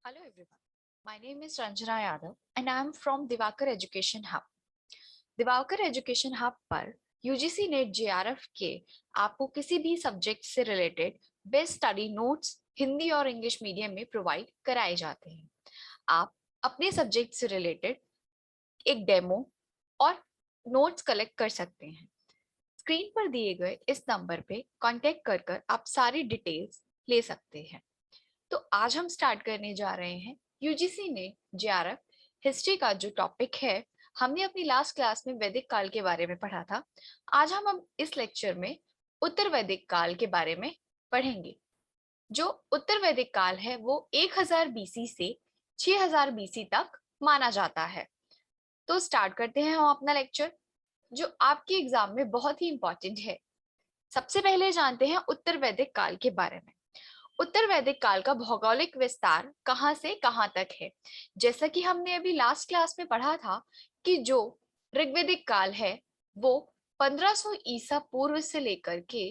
Hello everyone. My name is Ranjana Yadav and I am from Divakar Education Hub. Diwakar education hub पर UGC net JRF के आपको किसी भी subject से related best study notes Hindi और English medium में provide कराए जाते हैं। आप अपने सब्जेक्ट से रिलेटेड एक डेमो और नोट्स कलेक्ट कर सकते हैं। स्क्रीन पर दिए गए इस नंबर पे कांटेक्ट कर आप सारी डिटेल्स ले सकते हैं। तो आज हम स्टार्ट करने जा रहे हैं यूजीसी ने जेआरएफ हिस्ट्री का जो टॉपिक है। हमने अपनी लास्ट क्लास में वैदिक काल के बारे में पढ़ा था। आज हम अब इस लेक्चर में उत्तर वैदिक काल के बारे में पढ़ेंगे। जो उत्तर वैदिक काल है वो 1000 बीसी से 6000 बीसी तक माना जाता है। तो स्टार्ट करते हैं हम अपना लेक्चर जो आपके एग्जाम में बहुत ही इंपॉर्टेंट है। सबसे पहले जानते हैं उत्तर वैदिक काल के बारे में। उत्तर वैदिक काल का भौगोलिक विस्तार कहां से कहां तक है। जैसा कि हमने अभी लास्ट क्लास में पढ़ा था कि जो ऋग्वैदिक काल है वो 1500 ईसा पूर्व से लेकर के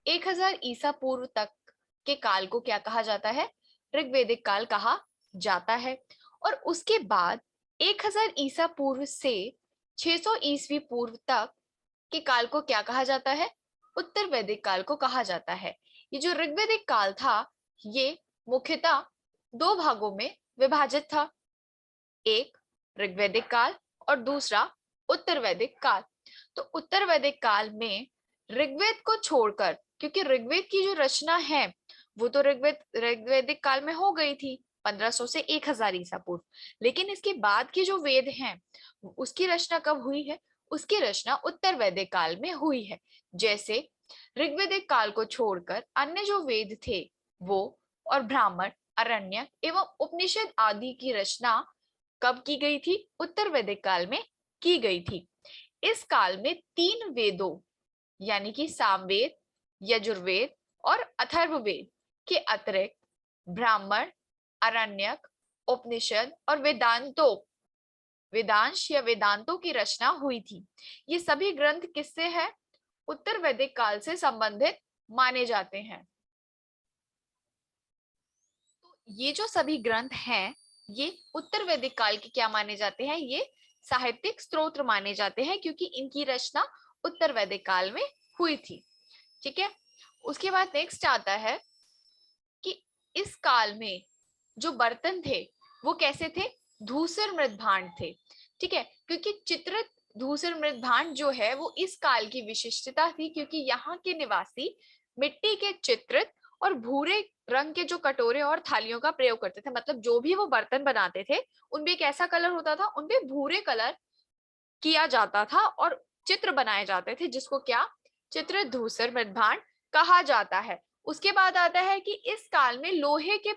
1000 ईसा पूर्व तक के काल को क्या कहा जाता है, ऋग्वैदिक काल कहा जाता है। और उसके बाद 1000 ईसा पूर्व से 600 ईसवी पूर्व तक के काल को क्या कहा जाता है, उत्तर वैदिक काल को कहा जाता है। ये जो ऋग्वैदिक काल था ये मुख्यतः दो भागों में विभाजित था, एक ऋग्वैदिक काल और दूसरा उत्तर वैदिक काल। तो उत्तर वैदिक काल में ऋग्वेद को छोड़कर, क्योंकि ऋग्वेद की जो रचना है वो तो ऋग्वैदिक काल में हो गई थी 1500 से 1000 ईसा पूर्व, लेकिन इसके बाद की जो वेद हैं उसकी रचना कब हुई है, उसकी रचना उत्तर वैदिक काल में हुई है। जैसे ऋग्वैदिक काल को छोड़कर अन्य जो वेद थे वो और ब्राह्मण, अरण्यक एवं उपनिषद आदि की रचना कब की गई थी, उत्तर वैदिक काल में की गई थी। इस काल में 3 वेदों यानी कि सामवेद, यजुर्वेद और अथर्ववेद के अतिरिक्त ब्राह्मण, अरण्यक, उपनिषद और वेदांश या वेदांतों की रचना हुई थी। ये सभी ग्रंथ किससे है, उत्तर वैदिक काल से संबंधित माने जाते हैं। तो ये जो सभी ग्रंथ हैं ये उत्तर वैदिक काल के क्या माने जाते हैं, ये साहित्यिक स्त्रोत्र माने जाते हैं क्योंकि इनकी रचना उत्तर वैदिक काल में हुई थी। ठीक है, उसके बाद नेक्स्ट आता है कि इस काल में जो बर्तन थे वो कैसे थे, धूसर मृद भांड थे। ठीक है, क्योंकि चित्रित धूसर मृद भांड जो है वो इस काल की विशिष्टता थी, क्योंकि यहाँ के निवासी मिट्टी के चित्रित और भूरे रंग के जो कटोरे और थालियों का प्रयोग करते थे। मतलब जो भी वो बर्तन बनाते थे उनपे एक ऐसा कलर होता था, उनपे भूरे कलर किया जाता था और चित्र बनाए जाते थे जिसको क्या, चित्र धूसर मृदभांड कहा जाता है। उसके बाद आता है कि इस काल में लोहे के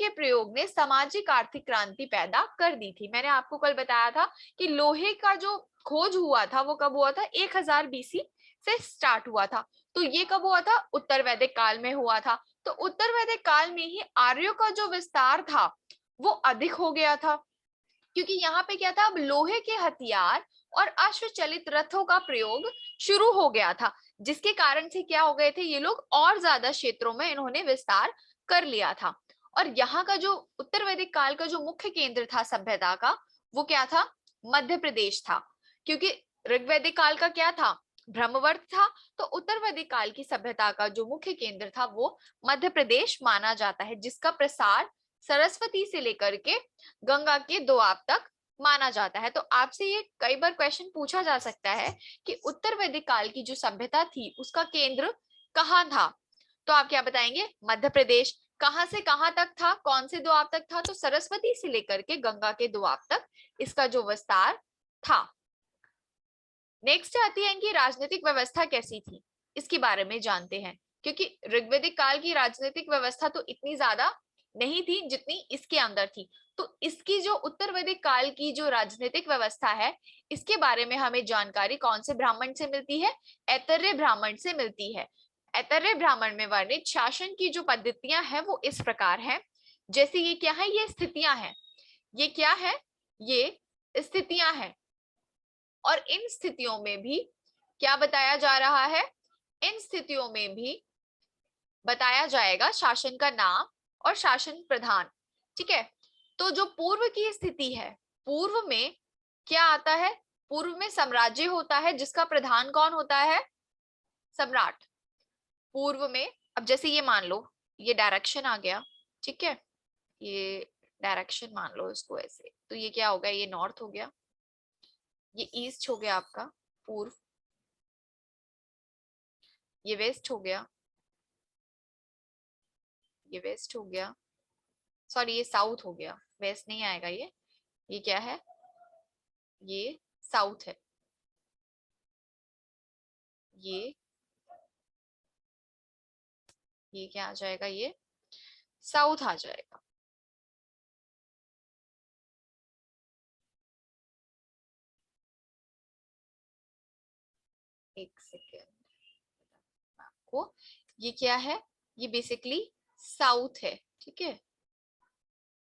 प्रयोग ने सामाजिक आर्थिक क्रांति पैदा कर दी थी। मैंने आपको कल बताया था कि लोहे का जो खोज हुआ था वो कब हुआ था, 1000 बीसी से स्टार्ट हुआ था। तो ये कब हुआ था, उत्तर वैदिक काल में हुआ था। तो उत्तर वैदिक काल में ही आर्यों का जो विस्तार था वो अधिक हो गया था, क्योंकि यहाँ पे क्या था, अब लोहे के हथियार और अश्वचलित रथों का प्रयोग शुरू हो गया था, जिसके कारण से क्या हो गए थे ये लोग, और ज्यादा क्षेत्रों में इन्होंने विस्तार कर लिया था। और यहाँ का जो उत्तर वैदिक काल का जो मुख्य केंद्र था सभ्यता का वो क्या था, मध्य प्रदेश था। क्योंकि ऋग्वैदिक काल का क्या था, ब्रह्मवर्त था। तो उत्तर वैदिक काल की सभ्यता का जो मुख्य केंद्र था वो मध्य प्रदेश माना जाता है, जिसका प्रसार सरस्वती से लेकर के गंगा के दोआब तक माना जाता है। तो आपसे ये कई बार क्वेश्चन पूछा जा सकता है कि उत्तर वैदिक काल की जो सभ्यता थी उसका केंद्र कहाँ था, तो आप क्या बताएंगे, मध्य प्रदेश। कहां से कहां तक था, कौन से दोआब तक था, तो सरस्वती से लेकर के गंगा के दोआब तक इसका जो विस्तार था। नेक्स्ट आती है इनकी राजनीतिक व्यवस्था कैसी थी, इसके बारे में जानते हैं। क्योंकि ऋग्वैदिक काल की राजनीतिक व्यवस्था तो इतनी ज्यादा नहीं थी जितनी इसके अंदर थी। तो इसकी जो उत्तर वैदिक काल की जो राजनीतिक व्यवस्था है इसके बारे में हमें जानकारी कौन से ब्राह्मण से मिलती है, ऐतरेय ब्राह्मण से मिलती है। ऐतरेय ब्राह्मण में वर्णित शासन की जो पद्धतियां हैं वो इस प्रकार है। जैसे ये क्या है, ये स्थितियां हैं, ये क्या है, ये स्थितियां हैं। और इन स्थितियों में भी क्या बताया जा रहा है, इन स्थितियों में भी बताया जाएगा शासन का नाम और शासन प्रधान। ठीक है, तो जो पूर्व की स्थिति है, पूर्व में क्या आता है, पूर्व में साम्राज्य होता है जिसका प्रधान कौन होता है, सम्राट। पूर्व में, अब जैसे ये मान लो ये डायरेक्शन आ गया, ठीक है, ये डायरेक्शन मान लो इसको ऐसे, तो ये क्या हो गया, ये नॉर्थ हो गया, ये ईस्ट हो गया आपका पूर्व, ये वेस्ट हो गया, ये वेस्ट हो गया, सॉरी ये साउथ हो गया, वेस्ट नहीं आएगा ये क्या है, ये साउथ है, ये क्या आ जाएगा, ये साउथ आ जाएगा। एक सेकेंड आपको, ये क्या है, ये बेसिकली साउथ है, ठीक है,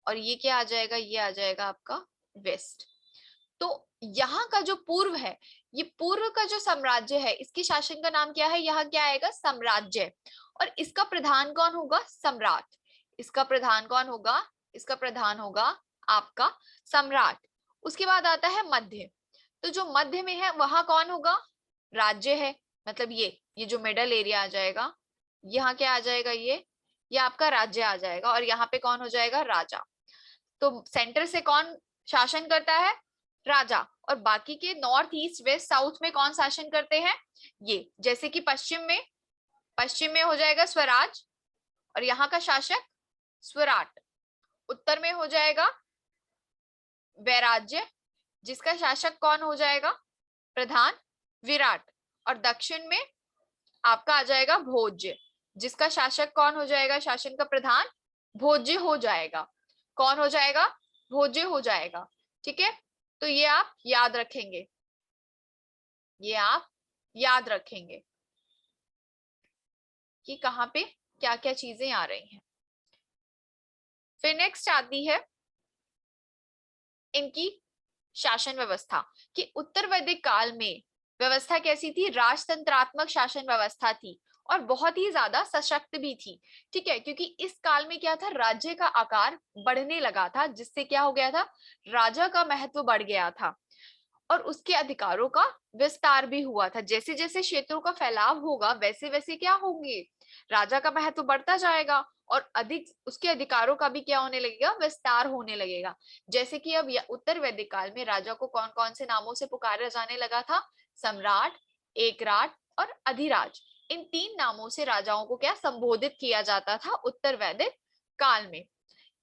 और ये क्या आ जाएगा, ये आ जाएगा आपका वेस्ट। तो यहाँ का जो पूर्व है, ये पूर्व का जो साम्राज्य है, इसके शासन का नाम क्या है, यहाँ क्या आएगा, साम्राज्य, और इसका प्रधान कौन होगा, सम्राट। इसका प्रधान कौन होगा, इसका प्रधान होगा आपका सम्राट। उसके बाद आता है मध्य, तो जो मध्य में है वहां कौन होगा, राज्य है, मतलब ये जो मिडल एरिया आ जाएगा, यहाँ क्या आ जाएगा, ये आपका राज्य आ जाएगा, और यहाँ पे कौन हो जाएगा, राजा। तो सेंटर से कौन शासन करता है, राजा, और बाकी के नॉर्थ ईस्ट वेस्ट साउथ में कौन शासन करते हैं, ये, जैसे कि पश्चिम में हो जाएगा स्वराज, और यहाँ का शासक स्वराट। उत्तर में हो जाएगा वैराज्य, जिसका शासक कौन हो जाएगा, प्रधान, विराट, और दक्षिण में आपका आ जाएगा भोज्य, जिसका शासक कौन हो जाएगा, शासन का प्रधान भोज्य हो जाएगा, कौन हो जाएगा, भोज्य हो जाएगा। ठीक है, तो ये आप याद रखेंगे, ये आप याद रखेंगे कि कहाँ पे क्या क्या चीजें आ रही हैं। फिर नेक्स्ट आती है इनकी शासन व्यवस्था, कि उत्तर वैदिक काल में व्यवस्था कैसी थी, राजतंत्रात्मक शासन व्यवस्था थी, और बहुत ही ज्यादा सशक्त भी थी। ठीक है, क्योंकि इस काल में क्या था, राज्य का आकार बढ़ने लगा था, जिससे क्या हो गया था, राजा का महत्व बढ़ गया था, और उसके अधिकारों का विस्तार भी हुआ था। जैसे जैसे क्षेत्रों का फैलाव होगा वैसे वैसे क्या होंगे, राजा का महत्व बढ़ता जाएगा, और अधिक उसके अधिकारों का भी क्या होने लगेगा, विस्तार होने लगेगा। जैसे कि अब उत्तर वैदिक काल में राजा को कौन कौन से नामों से पुकारा जाने लगा था, सम्राट, एकराट और अधिराज। इन तीन नामों से राजाओं को क्या संबोधित किया जाता था उत्तर वैदिक काल में।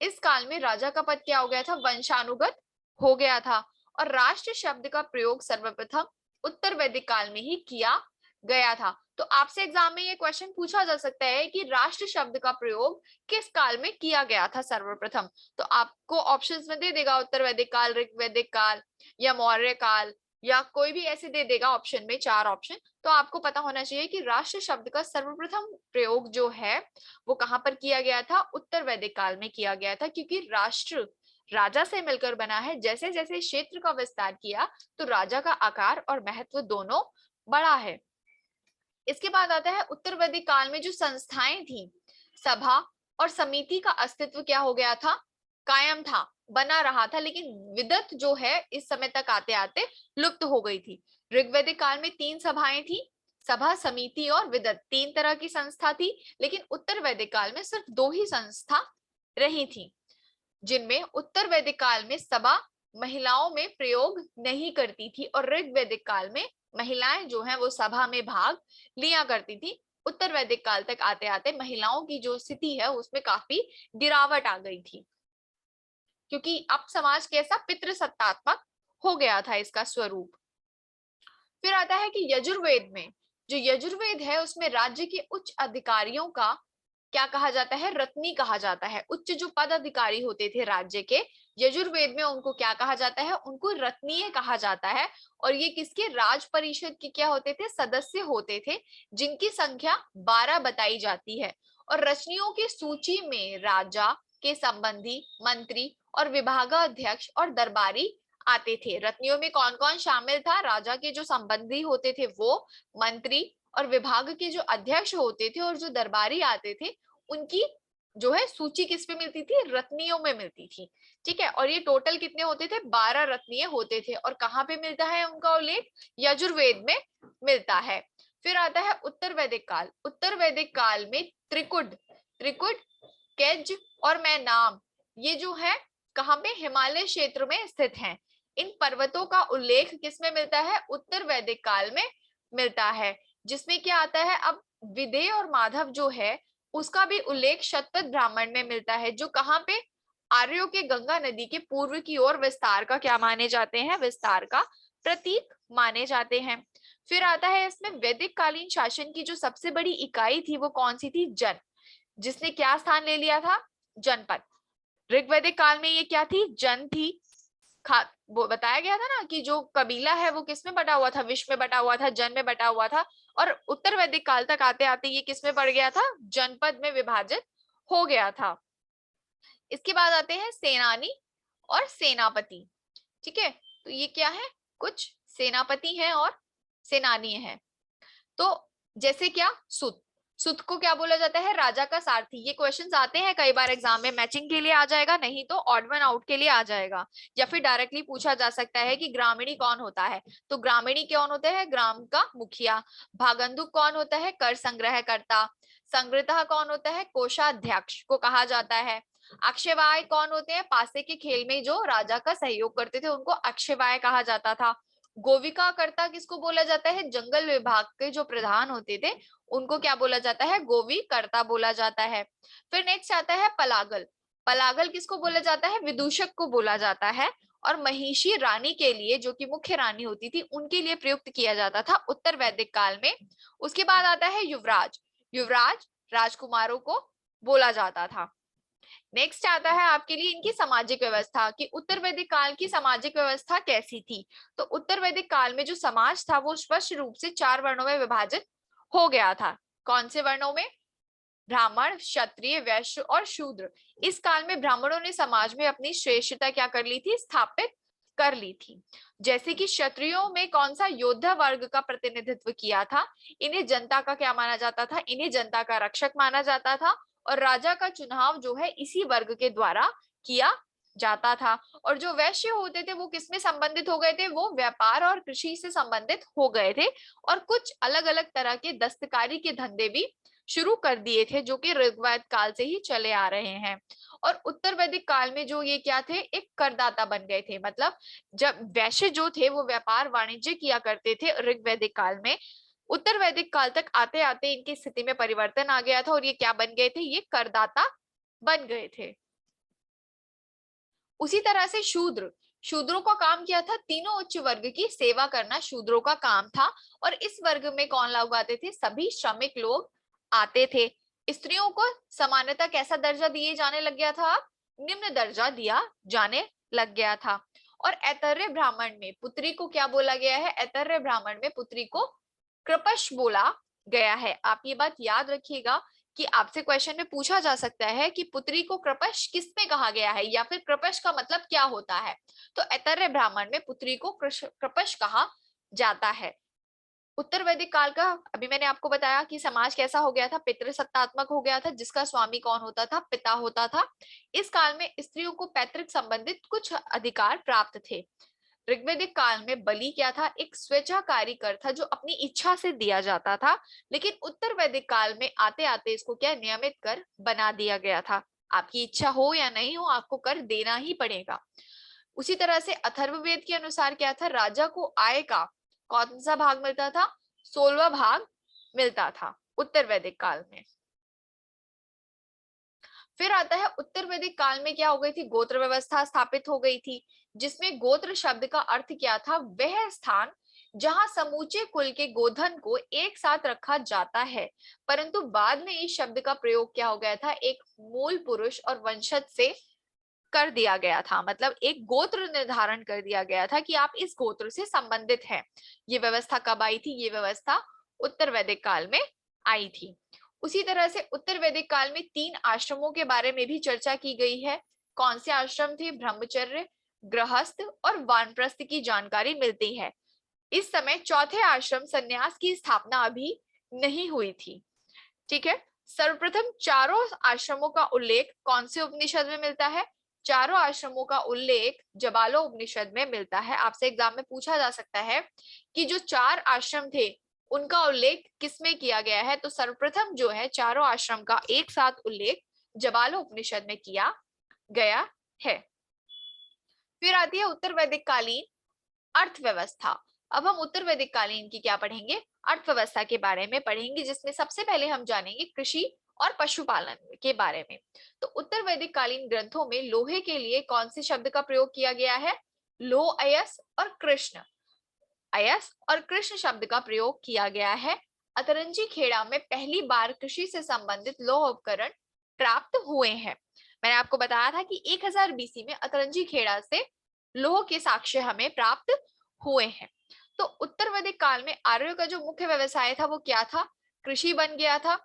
इस काल में राजा का पद क्या हो गया था, वंशानुगत हो गया था, और राष्ट्र शब्द का प्रयोग सर्वप्रथम उत्तर वैदिक काल में ही किया गया था। तो आपसे एग्जाम में ये क्वेश्चन पूछा जा सकता है कि राष्ट्र शब्द का प्रयोग किस काल में किया गया था सर्वप्रथम, तो आपको ऑप्शंस में दे देगा उत्तर वैदिक काल, ऋग वैदिक काल, या मौर्य काल, या कोई भी ऐसे दे देगा ऑप्शन में, 4 ऑप्शन। तो आपको पता होना चाहिए कि राष्ट्र शब्द का सर्वप्रथम प्रयोग जो है वो कहां पर किया गया था, उत्तर वैदिक काल में किया गया था, क्योंकि राष्ट्र राजा से मिलकर बना है। जैसे जैसे क्षेत्र का विस्तार किया तो राजा का आकार और महत्व दोनों बढ़ा है। इसके बाद आता है उत्तर वैदिक काल में जो संस्थाएं थी, सभा और समिति का अस्तित्व क्या हो गया था, कायम था, बना रहा था, लेकिन विदत जो है इस समय तक आते आते लुप्त हो गई थी। ऋग्वैदिक काल में 3 सभाएं थी, सभा, समिति और विदत, 3 तरह की संस्था थी, लेकिन उत्तर वैदिक काल में सिर्फ 2 ही संस्था रही थी, जिनमें उत्तर वैदिक काल में सभा महिलाओं में प्रयोग नहीं करती थी, और ऋग्वैदिक काल में महिलाएं जो हैं वो सभा में भाग लिया करती थी। उत्तर वैदिक काल तक आते आते महिलाओं की जो स्थिति है उसमें काफी गिरावट आ गई थी, क्योंकि अब समाज कैसा, पितृसत्तात्मक हो गया था इसका स्वरूप। फिर आता है कि यजुर्वेद में, जो यजुर्वेद है उसमें राज्य के उच्च अधिकारियों का क्या कहा जाता है, रत्नी कहा जाता है। उच्च जो पद अधिकारी होते थे राज्य के, यजुर्वेद में उनको क्या कहा जाता है, उनको रत्नीय कहा जाता है। और ये किसके, राज परिषद के क्या होते थे, सदस्य होते थे, जिनकी संख्या 12 बताई जाती है। और रचनियों की सूची में राजा के संबंधी, मंत्री और विभागाध्यक्ष और दरबारी आते थे। रत्नियों में कौन कौन शामिल था, राजा के जो संबंधी होते थे वो, मंत्री और विभाग के जो अध्यक्ष होते थे, और जो दरबारी आते थे उनकी जो है सूची किस पे मिलती थी, रत्नियों में मिलती थी। ठीक है, और ये टोटल कितने होते थे, 12 रत्नीय होते थे। और कहाँ पे मिलता है उनका उल्लेख, यजुर्वेद में मिलता है। फिर आता है उत्तर वैदिक काल। उत्तर वैदिक काल में त्रिकुट, त्रिकुट, केज और मैनाम, ये जो है कहाँ पे, हिमालय क्षेत्र में स्थित हैं। इन पर्वतों का उल्लेख किसमें मिलता है, उत्तर वैदिक काल में मिलता है। जिसमें क्या आता है, अब विदेह और माधव जो है उसका भी उल्लेख शतपथ ब्राह्मण में मिलता है, जो कहाँ पे, आर्यों के गंगा नदी के पूर्व की ओर विस्तार का क्या माने जाते हैं, विस्तार का प्रतीक माने जाते हैं। फिर आता है इसमें वैदिक कालीन शासन की जो सबसे बड़ी इकाई थी वो कौन सी थी, जन, जिसने क्या स्थान ले लिया था, जनपद। ऋग्वैदिक काल में ये क्या थी, जन थी। वो बताया गया था ना कि जो कबीला है वो किस में बटा हुआ था, विश्व में बटा हुआ था, जन में बटा हुआ था। और उत्तर वैदिक काल तक आते आते ये किस में पड़ गया था, जनपद में विभाजित हो गया था। इसके बाद आते हैं सेनानी और सेनापति। ठीक है, तो ये क्या है, कुछ सेनापति हैं और सेनानी हैं। तो जैसे क्या, सुत, सुत को क्या बोला जाता है, राजा का सारथी। ये क्वेश्चंस आते हैं कई बार एग्जाम में, मैचिंग के लिए आ जाएगा, नहीं तो ऑड वन आउट के लिए आ जाएगा। या फिर डायरेक्टली पूछा जा सकता है कि ग्रामीणी कौन होता है, तो ग्रामीणी कौन होता है, ग्राम का मुखिया। भागंदुक कौन होता है, कर संग्रह करता। संग्रह कौन होता है, कोषाध्यक्ष को कहा जाता है। अक्षयवाय कौन होते हैं, पासे के खेल में जो राजा का सहयोग करते थे उनको अक्षयवाय कहा जाता था। गोविका कर्ता किसको बोला जाता है, जंगल विभाग के जो प्रधान होते थे उनको क्या बोला जाता है, गोवी कर्ता बोला जाता है। फिर नेक्स्ट आता है पलागल। पलागल किसको बोला जाता है, विदूषक को बोला जाता है। और महिषी रानी के लिए, जो कि मुख्य रानी होती थी, उनके लिए प्रयुक्त किया जाता था उत्तर वैदिक काल में। उसके बाद आता है युवराज। युवराज राजकुमारों को बोला जाता था। नेक्स्ट आता है आपके लिए इनकी सामाजिक व्यवस्था, कि उत्तर वैदिक काल की सामाजिक व्यवस्था कैसी थी। तो उत्तर वैदिक काल में जो समाज था वो स्पष्ट रूप से 4 वर्णों में विभाजित हो गया था। कौन से वर्णों में, ब्राह्मण, क्षत्रिय, वैश्य और शूद्र। इस काल में ब्राह्मणों ने समाज में अपनी श्रेष्ठता क्या कर ली थी, स्थापित कर ली थी। जैसे कि क्षत्रियों में कौन सा योद्धा वर्ग का प्रतिनिधित्व किया था, इन्हें जनता का क्या माना जाता था, इन्हें जनता का रक्षक माना जाता था। और राजा का चुनाव जो है इसी वर्ग के द्वारा किया जाता था। और जो वैश्य होते थे वो किसमें संबंधित हो गए थे, वो व्यापार और कृषि से संबंधित हो गए थे। और कुछ अलग अलग तरह के दस्तकारी के धंधे भी शुरू कर दिए थे, जो कि ऋग्वेद काल से ही चले आ रहे हैं। और उत्तर वैदिक काल में जो ये क्या थे, एक करदाता बन गए थे। मतलब जब वैश्य जो थे वो व्यापार वाणिज्य किया करते थे ऋग्वैदिक काल में, उत्तर वैदिक काल तक आते आते इनकी स्थिति में परिवर्तन आ गया था और ये क्या बन गए थे, ये करदाता बन गए थे। उसी तरह से शूद्र, शूद्रों का काम क्या था, तीनों उच्च वर्ग की सेवा करना शूद्रों का काम था। और इस वर्ग में कौन लोग आते थे, सभी श्रमिक लोग आते थे। स्त्रियों को समानता कैसा दर्जा दिए जाने लग गया था, निम्न दर्जा दिया जाने लग गया था। और ऐतर्य ब्राह्मण में पुत्री को क्या बोला गया है, ऐतर्य ब्राह्मण में पुत्री को कृपश बोला गया है। आप ये बात याद रखिएगा कि आपसे क्वेश्चन में पूछा जा सकता है कि पुत्री को कृपश किसमें कहा गया है, या फिर कृपश का मतलब क्या होता है। तो ऐतर्य ब्राह्मण में पुत्री को कृपश कहा जाता है। उत्तर वैदिक काल का अभी मैंने आपको बताया कि समाज कैसा हो गया था, पितृसत्तात्मक हो गया था, जिसका स्वामी कौन होता था, पिता होता था। इस काल में स्त्रियों को पैतृक संबंधित कुछ अधिकार प्राप्त थे। ऋग्वैदिक काल में बलि क्या था, एक स्वेच्छाकारी कर था जो अपनी इच्छा से दिया जाता था। लेकिन उत्तर वैदिक काल में आते आते इसको क्या, नियमित कर बना दिया गया था। आपकी इच्छा हो या नहीं हो, आपको कर देना ही पड़ेगा। उसी तरह से अथर्ववेद के अनुसार क्या था, राजा को आय का कौन सा भाग मिलता था, 16वां भाग मिलता था उत्तर वैदिक काल में। फिर आता है उत्तर वैदिक काल में क्या हो गई थी, गोत्र व्यवस्था स्थापित हो गई थी। जिसमें गोत्र शब्द का अर्थ क्या था, वह स्थान जहां समूचे कुल के गोधन को एक साथ रखा जाता है। परंतु बाद में इस शब्द का प्रयोग क्या हो गया था, एक मूल पुरुष और वंशज से कर दिया गया था। मतलब एक गोत्र निर्धारण कर दिया गया था कि आप इस गोत्र से संबंधित हैं। ये व्यवस्था कब आई थी, ये व्यवस्था उत्तर वैदिक काल में आई थी। उसी तरह से उत्तर वैदिक काल में 3 आश्रमों के बारे में भी चर्चा की गई है। कौन से आश्रम थे, ब्रह्मचर्य, गृहस्थ और वानप्रस्थ की जानकारी मिलती है। इस समय चौथे आश्रम संन्यास की स्थापना अभी नहीं हुई थी। ठीक है, सर्वप्रथम चारों आश्रमों का उल्लेख कौन से उपनिषद में मिलता है? चारों आश्रमों का उल्लेख जबालो उपनिषद में मिलता है। आपसे एग्जाम में पूछा जा सकता है कि जो 4 आश्रम थे उनका उल्लेख किसमें किया गया है? तो सर्वप्रथम जो है चारों आश्रम का एक साथ उल्लेख जबालो उपनिषद में किया गया है। फिर आती है उत्तर वैदिक कालीन अर्थव्यवस्था। अब हम उत्तर वैदिक कालीन की क्या पढ़ेंगे? अर्थव्यवस्था के बारे में पढ़ेंगे, जिसमें सबसे पहले हम जानेंगे कृषि और पशुपालन के बारे में। तो उत्तर वैदिक कालीन ग्रंथों में लोहे के लिए कौन से शब्द का प्रयोग किया गया है? लोह अयस और कृष्ण, अयस और कृष्ण शब्द का प्रयोग किया गया है। अतरंजी खेड़ा में पहली बार कृषि से संबंधित लौह उपकरण प्राप्त हुए हैं। मैंने आपको बताया था कि 1000 बीसी में अतरंजी खेड़ा से लोह के साक्ष्य हमें प्राप्त हुए हैं। तो उत्तर वैदिक काल में आर्यों का जो मुख्य व्यवसाय था वो क्या था? कृषि बन गया था।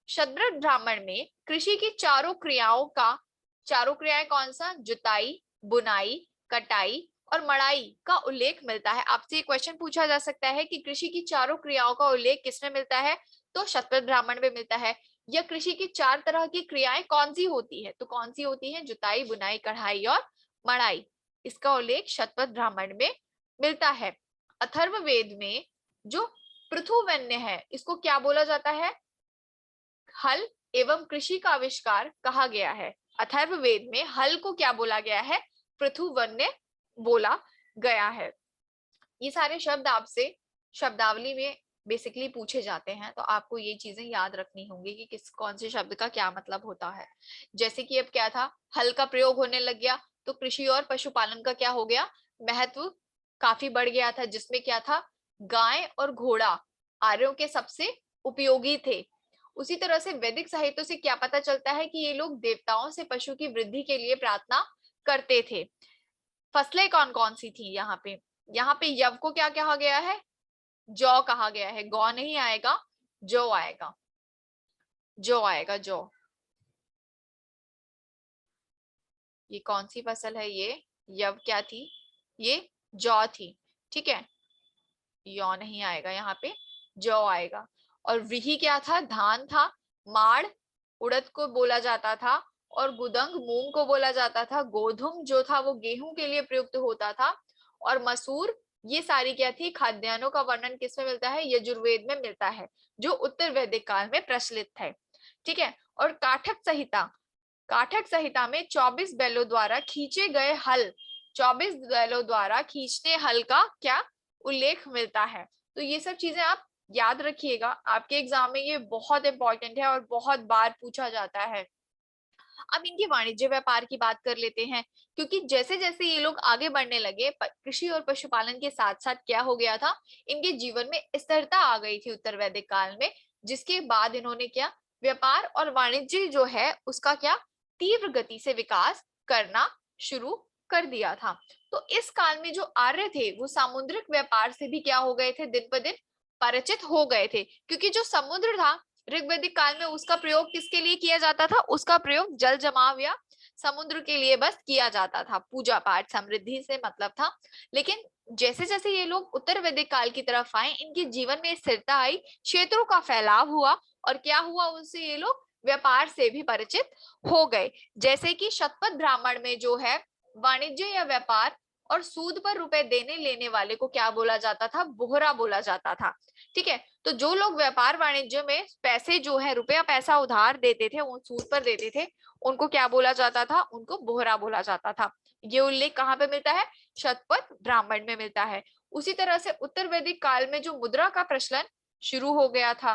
शद्र ब्राह्मण में कृषि की चारों क्रियाएं कौन सा? जुताई, बुनाई, कटाई और मड़ाई का उल्लेख मिलता है। आपसे ये क्वेश्चन पूछा जा सकता है कि कृषि की चारों क्रियाओं का उल्लेख किसमें मिलता है? तो शतपथ ब्राह्मण में मिलता है। या कृषि की 4 तरह की क्रियाएं कौन सी होती है? तो कौन सी होती है? जुताई, बुनाई, कढ़ाई और मड़ाई। इसका उल्लेख शतपथ ब्राह्मण में मिलता है। अथर्ववेद में जो पृथुवन्य है इसको क्या बोला जाता है? हल एवं कृषि का आविष्कार कहा गया है। अथर्ववेद में हल को क्या बोला गया है? पृथुवन्य बोला गया है। ये सारे शब्द आपसे शब्दावली में बेसिकली पूछे जाते हैं, तो आपको ये चीजें याद रखनी होंगी कि किस कौन से शब्द का क्या मतलब होता है। जैसे कि अब क्या था, हल का प्रयोग होने लग गया तो कृषि और पशुपालन का क्या हो गया? महत्व काफी बढ़ गया था, जिसमें क्या था? गाय और घोड़ा आर्यों के सबसे उपयोगी थे। उसी तरह से वैदिक साहित्य से क्या पता चलता है कि ये लोग देवताओं से पशु की वृद्धि के लिए प्रार्थना करते थे। फसलें कौन कौन सी थी यहाँ पे? यहाँ पे यव को क्या कहा गया है? जौ कहा गया है। गौ नहीं आएगा, जौ आएगा, जौ आएगा, जौ। ये कौन सी फसल है? ये यव क्या थी? ये जौ थी। ठीक है, यौ नहीं आएगा यहाँ पे, जौ आएगा। और व्रीहि क्या था? धान था। माड़ उड़द को बोला जाता था और गुदंग मूंग को बोला जाता था। गोधुम जो था वो गेहूं के लिए प्रयुक्त होता था। और मसूर, ये सारी क्या थी? खाद्यान्नों का वर्णन किसमें मिलता है? यजुर्वेद में मिलता है, जो उत्तर वैदिक काल में प्रचलित है। ठीक है। और काठक संहिता में 24 बैलों द्वारा खींचे गए हल, 24 बैलों द्वारा खींचते हल का क्या उल्लेख मिलता है। तो ये सब चीजें आप याद रखिएगा, आपके एग्जाम में ये बहुत इंपॉर्टेंट है और बहुत बार पूछा जाता है। अब इनके वाणिज्य व्यापार की बात कर लेते हैं, क्योंकि जैसे जैसे ये लोग आगे बढ़ने लगे, कृषि और पशुपालन के साथ साथ क्या हो गया था? इनके जीवन में स्थिरता आ गई थी उत्तर वैदिक काल में, जिसके बाद इन्होंने क्या? व्यापार और वाणिज्य जो है उसका क्या तीव्र गति से विकास करना शुरू कर दिया था। तो इस काल में जो आर्य थे वो सामुद्रिक व्यापार से भी क्या हो गए थे? दिन ब दिन परिचित हो गए थे, क्योंकि जो समुद्र था ऋग्वैदिक काल में उसका प्रयोग किसके लिए किया जाता था? उसका प्रयोग जल जमाव या समुद्र के लिए बस किया जाता था, पूजा पाठ समृद्धि से मतलब था। लेकिन जैसे जैसे ये लोग उत्तर वैदिक काल की तरफ आए, इनके जीवन में स्थिरता आई, क्षेत्रों का फैलाव हुआ और क्या हुआ? उनसे ये लोग व्यापार से भी परिचित हो गए। जैसे कि शतपथ ब्राह्मण में जो है वाणिज्य या व्यापार और सूद पर रुपए देने लेने वाले को क्या बोला जाता था? बोहरा बोला जाता था। ठीक है। तो जो लोग व्यापार वाणिज्य में पैसे जो है रुपया पैसा उधार देते थे, वो सूद पर देते थे, उनको क्या बोला जाता था? उनको बोहरा बोला जाता था। ये उल्लेख कहाँ पे मिलता है? शतपथ ब्राह्मण में मिलता है। उसी तरह से उत्तर वैदिक काल में जो मुद्रा का प्रचलन शुरू हो गया था,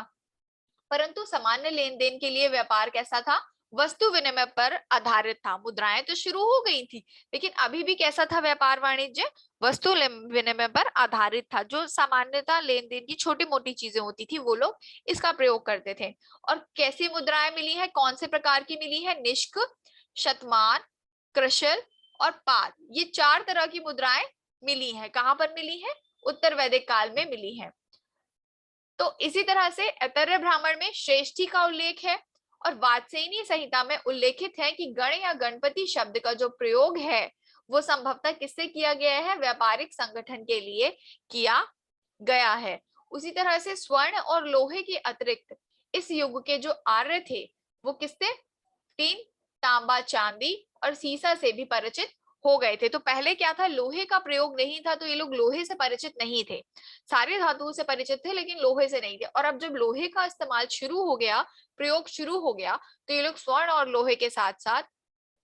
परंतु सामान्य लेन देन के लिए व्यापार कैसा था? वस्तु विनिमय पर आधारित था। मुद्राएं तो शुरू हो गई थी, लेकिन अभी भी कैसा था व्यापार वाणिज्य? वस्तु विनिमय पर आधारित था। जो सामान्यतः लेन देन की छोटी मोटी चीजें होती थी वो लोग इसका प्रयोग करते थे। और कैसी मुद्राएं मिली है? कौन से प्रकार की मिली है? निष्क, शतमान, कृशल और पाद, ये 4 तरह की मुद्राएं मिली है। कहां पर मिली है? उत्तर वैदिक काल में मिली है। तो इसी तरह से ऐतरेय ब्राह्मण में श्रेष्ठी का उल्लेख है और वात्स्यायनी संहिता में उल्लेखित है कि गण या गणपति शब्द का जो प्रयोग है वो संभवतः किससे किया गया है? व्यापारिक संगठन के लिए किया गया है। उसी तरह से स्वर्ण और लोहे के अतिरिक्त इस युग के जो आर्य थे वो किससे, टिन, तांबा, चांदी और सीसा से भी परिचित हो गए थे। तो पहले क्या था, लोहे का प्रयोग नहीं था, तो ये लोग लोहे से परिचित नहीं थे। सारे धातुओं से परिचित थे लेकिन लोहे से नहीं थे। और अब जब लोहे का इस्तेमाल शुरू हो गया, प्रयोग शुरू हो गया, तो ये लोग स्वर्ण और लोहे के साथ साथ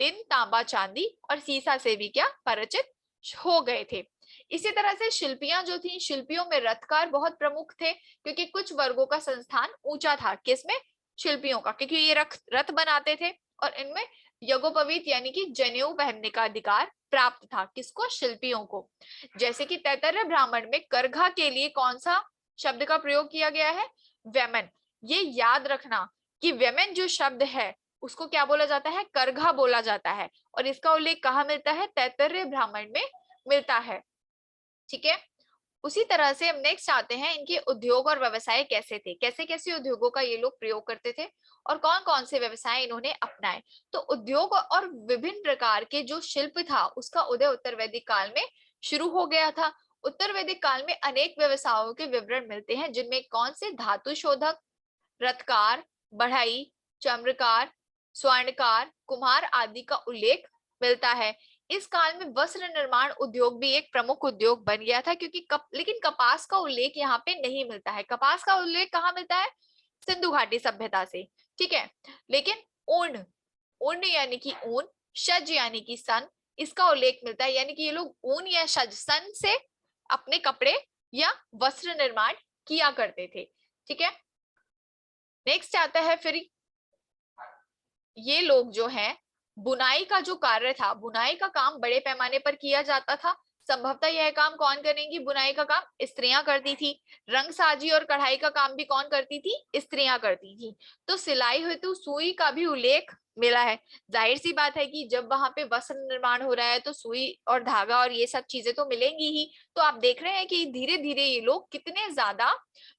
टिन, तांबा, चांदी और सीसा से भी क्या, परिचित हो गए थे। इसी तरह से शिल्पियां जो थी, शिल्पियों में रथकार बहुत प्रमुख थे, क्योंकि कुछ वर्गों का संस्थान ऊंचा था। किसमें, शिल्पियों का, क्योंकि ये रथ बनाते थे और इनमें यज्ञोपवीत यानी कि जनेऊ पहनने का अधिकार प्राप्त था। किसको, शिल्पियों को। जैसे कि तैत्तरीय ब्राह्मण में करघा के लिए कौन सा शब्द का प्रयोग किया गया है, वेमन। ये याद रखना कि वेमन जो शब्द है उसको क्या बोला जाता है, करघा बोला जाता है। और इसका उल्लेख कहाँ मिलता है, तैत्तरीय ब्राह्मण में मिलता है। ठीक है। उसी तरह से हम नेक्स्ट आते हैं, इनके उद्योग और व्यवसाय कैसे थे, कैसे कैसे उद्योगों का ये लोग प्रयोग करते थे और कौन कौन से व्यवसाय इन्होंने अपनाए। तो उद्योग और विभिन्न प्रकार के जो शिल्प था उसका उदय उत्तर वैदिक काल में शुरू हो गया था। उत्तर वैदिक काल में अनेक व्यवसायों के विवरण मिलते हैं, जिनमें कौन से, धातु शोधक, रथकार, बढ़ई, चम्रकार, स्वर्णकार, कुम्हार आदि का उल्लेख मिलता है। इस काल में वस्त्र निर्माण उद्योग भी एक प्रमुख उद्योग बन गया था, क्योंकि लेकिन कपास का उल्लेख यहाँ पे नहीं मिलता है। कपास का उल्लेख कहाँ मिलता है, सिंधु घाटी सभ्यता से। ठीक है। लेकिन ऊन, ऊन यानी कि ऊन, शज यानी कि सन, इसका उल्लेख मिलता है। यानी कि ये लोग ऊन या शज, सन से अपने कपड़े या वस्त्र निर्माण किया करते थे। ठीक है। नेक्स्ट आता है फिर, ये लोग जो हैं, बुनाई का जो कार्य था, बुनाई का काम बड़े पैमाने पर किया जाता था। संभवतः यह काम कौन करेंगी, बुनाई का काम स्त्रियां करती थी। रंगसाजी और कढ़ाई का काम भी कौन करती थी, स्त्रियां करती थी। तो सिलाई हेतु सुई का भी उल्लेख मिला है। जाहिर सी बात है कि जब वहां पे वस्त्र निर्माण हो रहा है तो सुई और धागा और ये सब चीजें तो मिलेंगी ही। तो आप देख रहे हैं कि धीरे धीरे ये लोग कितने ज्यादा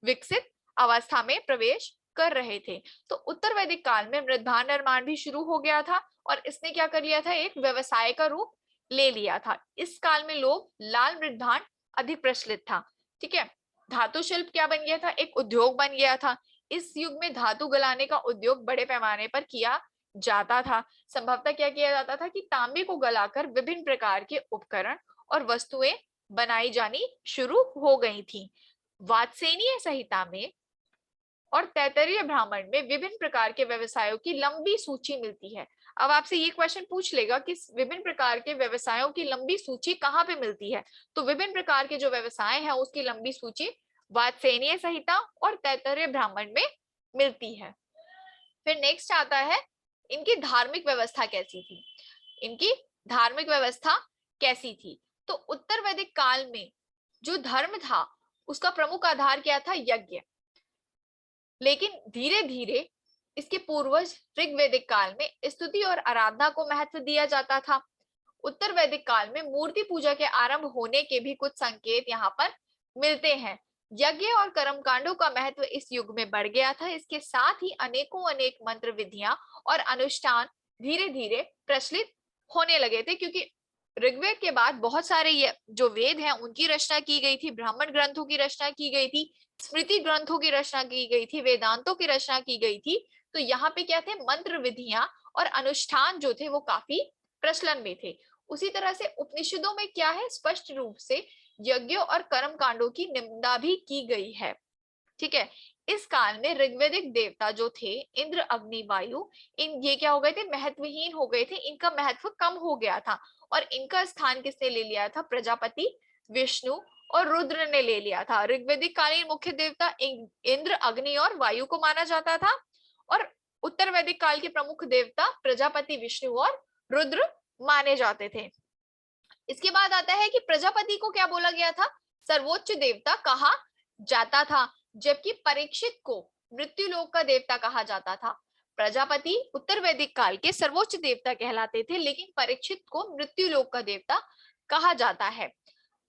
विकसित अवस्था में प्रवेश कर रहे थे। तो उत्तर वैदिक काल में मृदभांड निर्माण भी शुरू हो गया था और इसने क्या कर लिया था, एक व्यवसाय का रूप ले लिया था। इस काल में लोग लाल मृदभांड अधिक प्रचलित था। ठीक है। धातु शिल्प क्या बन गया था, एक उद्योग बन गया था। इस युग में धातु गलाने का उद्योग बड़े पैमाने पर किया जाता था। संभवतः क्या किया जाता था कि तांबे को गलाकर विभिन्न प्रकार के उपकरण और वस्तुएं बनाई जानी शुरू हो गई थी। वात्सेनीय संहिता में और तैत्तरीय ब्राह्मण में विभिन्न प्रकार के व्यवसायों की लंबी सूची मिलती है। अब आपसे ये क्वेश्चन पूछ लेगा कि विभिन्न प्रकार के व्यवसायों की लंबी सूची कहाँ पे मिलती है, तो विभिन्न प्रकार के जो व्यवसाय हैं उसकी लंबी सूची वात्सेनीय संहिता और तैत्तरीय ब्राह्मण में मिलती है। फिर नेक्स्ट आता है, इनकी धार्मिक व्यवस्था कैसी थी, इनकी धार्मिक व्यवस्था कैसी थी। तो उत्तर वैदिक काल में जो धर्म था उसका प्रमुख आधार क्या था, यज्ञ। लेकिन धीरे धीरे इसके पूर्वज ऋग्वैदिक काल में स्तुति और आराधना को महत्व दिया जाता था। उत्तर वैदिक काल में मूर्ति पूजा के आरंभ होने के भी कुछ संकेत यहाँ पर मिलते हैं। यज्ञ और कर्मकांडों का महत्व इस युग में बढ़ गया था। इसके साथ ही अनेकों अनेक मंत्र विधियां और अनुष्ठान धीरे धीरे प्रचलित होने लगे थे, क्योंकि ऋग्वेद के बाद बहुत सारे ये जो वेद हैं उनकी रचना की गई थी, ब्राह्मण ग्रंथों की रचना की गई थी, स्मृति ग्रंथों की रचना की गई थी, वेदांतों की रचना की गई थी। तो यहाँ पे क्या थे, मंत्र विधियां और अनुष्ठान जो थे वो काफी प्रचलन में थे। उसी तरह से उपनिषदों में क्या है, स्पष्ट रूप से यज्ञों और कर्म कांडों की निंदा भी की गई है। ठीक है। इस काल में ऋग्वैदिक देवता जो थे, इंद्र, अग्नि, वायु, ये क्या हो गए थे, महत्वहीन हो गए थे, इनका महत्व कम हो गया था और इनका स्थान किसने ले लिया था, प्रजापति, विष्णु और रुद्र ने ले लिया था। ऋग्वैदिक कालीन मुख्य देवता इंद्र, अग्नि और वायु को माना जाता था और उत्तर वैदिक काल के प्रमुख देवता प्रजापति, विष्णु और रुद्र माने जाते थे। इसके बाद आता है कि प्रजापति को क्या बोला गया था, सर्वोच्च देवता कहा जाता था, जबकि परीक्षित को मृत्युलोक का देवता कहा जाता था। प्रजापति उत्तर वैदिक काल के सर्वोच्च देवता कहलाते थे, लेकिन परीक्षित को मृत्युलोक का देवता कहा जाता है।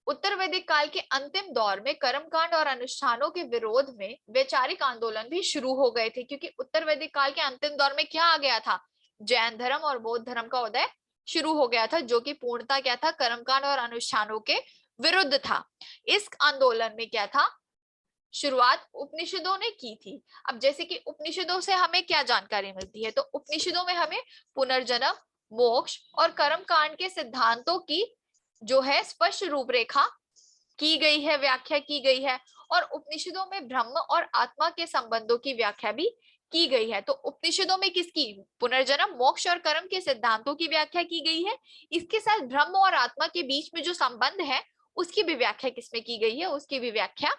उत्तर वैदिक काल के अंतिम दौर में कर्मकांड और अनुष्ठानों के विरोध में वैचारिक आंदोलन भी शुरू हो गए थे, क्योंकि उत्तर वैदिक काल के अंतिम दौर में क्या आ गया था, जैन धर्म और बौद्ध धर्म का उदय शुरू हो गया था, जो कि पूर्णता क्या था, कर्मकांड और अनुष्ठानों के विरुद्ध था। इस आंदोलन में क्या था, शुरुआत उपनिषदों ने की थी। अब जैसे कि उपनिषदों से हमें क्या जानकारी मिलती है, तो उपनिषदों में हमें पुनर्जन्म, मोक्ष और कर्म कांड के सिद्धांतों की जो है स्पष्ट रूपरेखा की गई है, व्याख्या की गई है। और उपनिषदों में ब्रह्म और आत्मा के संबंधों की व्याख्या भी की गई है। तो उपनिषदों में किसकी? पुनर्जन्म, मोक्ष और कर्म के सिद्धांतों की व्याख्या की गई है। इसके साथ ब्रह्म और आत्मा के बीच में जो संबंध है उसकी भी व्याख्या किसमें की गई है? उसकी भी व्याख्या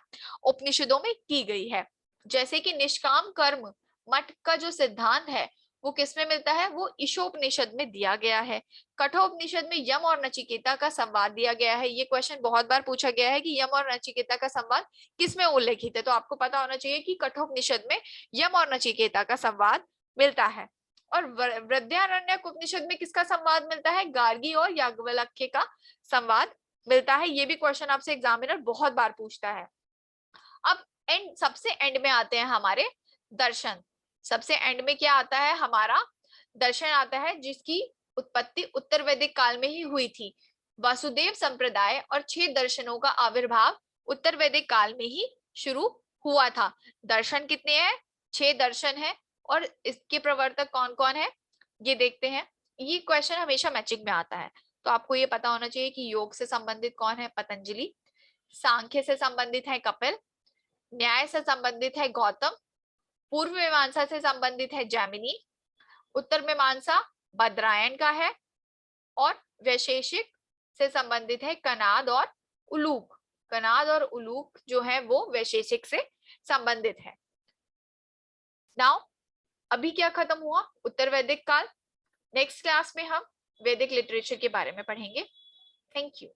उपनिषदों में की गई है। जैसे कि निष्काम कर्म मठ का जो सिद्धांत है वो किसमें मिलता है? वो ईशोपनिषद में दिया गया है। कठोपनिषद में यम और नचिकेता का संवाद दिया गया है। ये क्वेश्चन बहुत बार पूछा गया है कि यम और नचिकेता का संवाद किसमें उल्लेखित है, तो आपको पता होना चाहिए कि कठोपनिषद में यम और नचिकेता का संवाद मिलता है। और वृद्धारण्यक उपनिषद में किसका संवाद मिलता है? गार्गी और याज्ञवल्क्य का संवाद मिलता है। ये भी क्वेश्चन आपसे एग्जामिनर बहुत बार पूछता है। अब सबसे एंड में आते हैं हमारे दर्शन। सबसे एंड में क्या आता है? हमारा दर्शन आता है जिसकी उत्पत्ति उत्तर वैदिक काल में ही हुई थी। वासुदेव संप्रदाय और 6 दर्शनों का आविर्भाव उत्तर वैदिक काल में ही शुरू हुआ था। दर्शन कितने हैं? 6 दर्शन है। और इसके प्रवर्तक कौन कौन है ये देखते हैं। ये क्वेश्चन हमेशा मैचिंग में आता है, तो आपको ये पता होना चाहिए कि योग से संबंधित कौन है? पतंजलि। सांख्य से संबंधित है कपिल। न्याय से संबंधित है गौतम। पूर्व मीमांसा से संबंधित है जैमिनी। उत्तर मीमांसा बद्रायन का है। और वैशेषिक से संबंधित है कनाद और उलूक। कनाद और उलूक जो है वो वैशेषिक से संबंधित है। नाउ अभी क्या खत्म हुआ? उत्तर वैदिक काल। नेक्स्ट क्लास में हम वैदिक लिटरेचर के बारे में पढ़ेंगे। Thank you.